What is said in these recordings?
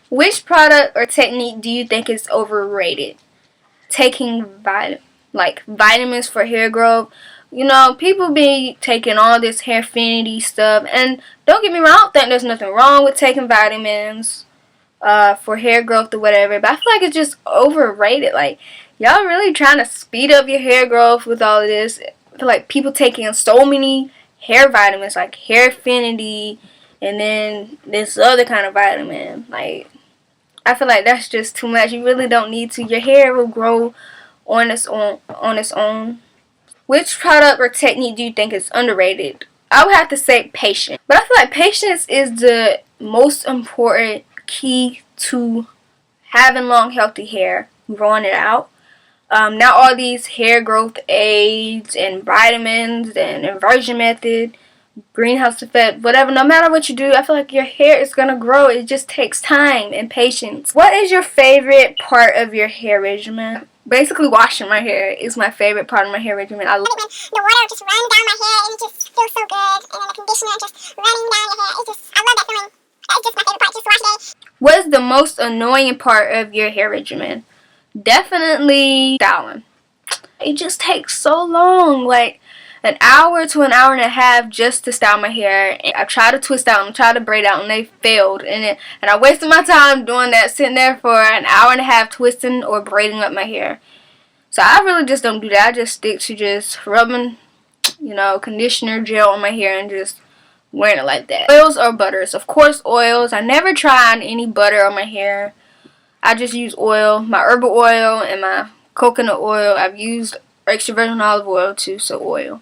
Which product or technique do you think is overrated? Taking vitamins for hair growth. You know, people be taking all this Hairfinity stuff, and don't get me wrong, I don't think there's nothing wrong with taking vitamins for hair growth or whatever, but I feel like it's just overrated. Like, y'all really trying to speed up your hair growth with all of this. I feel like people taking so many hair vitamins, like Hairfinity, and then this other kind of vitamin. Like, I feel like that's just too much. You really don't need to. Your hair will grow on its own. Which product or technique do you think is underrated? I would have to say patience. But I feel like patience is the most important key to having long, healthy hair, growing it out. Now all these hair growth aids and vitamins and inversion method, greenhouse effect, whatever, no matter what you do, I feel like your hair is going to grow. It just takes time and patience. What is your favorite part of your hair regimen? Basically, washing my hair is my favorite part of my hair regimen. I love it when the water just runs down my hair and it just feels so good, and then the conditioner just running down your hair. I love that feeling. That's just my favorite part, just to wash it. What is the most annoying part of your hair regimen? Definitely styling. It just takes so long, like an hour to an hour and a half just to style my hair. And I tried to twist out and tried to braid out and they failed, and I wasted my time doing that, sitting there for an hour and a half twisting or braiding up my hair. So I really just don't do that. I just stick to just rubbing, you know, conditioner gel on my hair and just wearing it like that. Oils or butters? Of course oils. I never tried any butter on my hair. I just use oil, my herbal oil and my coconut oil. I've used extra virgin olive oil too, so oil.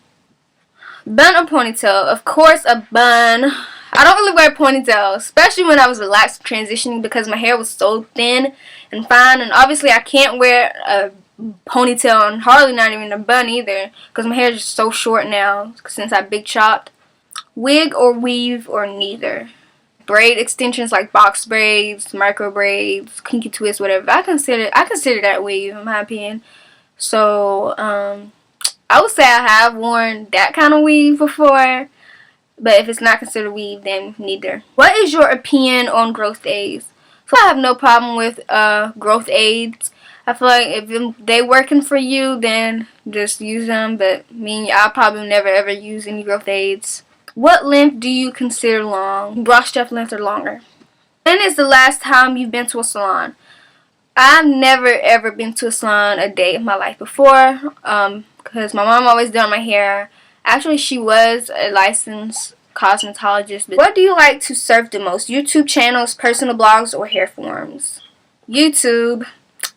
Bun or ponytail? Of course a bun. I don't really wear ponytails, especially when I was relaxed transitioning, because my hair was so thin and fine, and obviously I can't wear a ponytail and hardly not even a bun either, because my hair is just so short now since I big chopped. Wig or weave or neither? Braid extensions like box braids, micro braids, kinky twists, whatever. I consider that weave in my opinion. So I would say I have worn that kind of weave before, but if it's not considered weave, then neither. What is your opinion on growth aids? So I have no problem with growth aids. I feel like if they working for you, then just use them. But me, I'll probably never ever use any growth aids. What length do you consider long? Brush strap length or longer? When is the last time you've been to a salon? I've never ever been to a salon a day of my life before, because my mom always done my hair. Actually, she was a licensed cosmetologist. But what do you like to surf the most? YouTube channels, personal blogs, or hair forums? YouTube.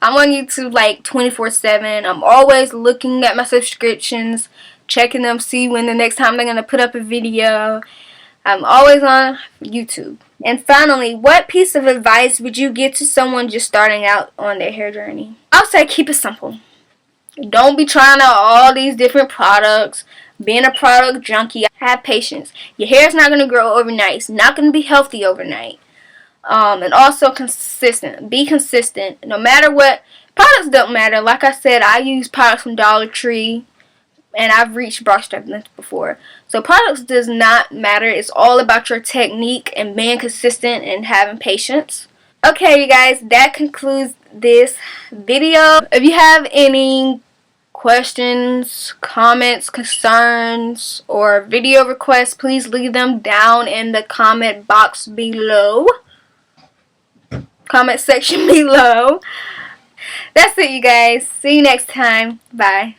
I'm on YouTube like 24/7. I'm always looking at my subscriptions, checking them, see when the next time they're going to put up a video. I'm always on YouTube. And finally, what piece of advice would you give to someone just starting out on their hair journey? I'll say keep it simple. Don't be trying out all these different products. Being a product junkie, have patience. Your hair is not going to grow overnight. It's not going to be healthy overnight. And also consistent. Be consistent. No matter what. Products don't matter. Like I said, I use products from Dollar Tree, and I've reached brush strap length before. So products does not matter. It's all about your technique and being consistent and having patience. Okay, you guys, that concludes this video. If you have any questions, comments, concerns, or video requests, please leave them down in the comment box below. Comment section below. That's it, you guys. See you next time. Bye.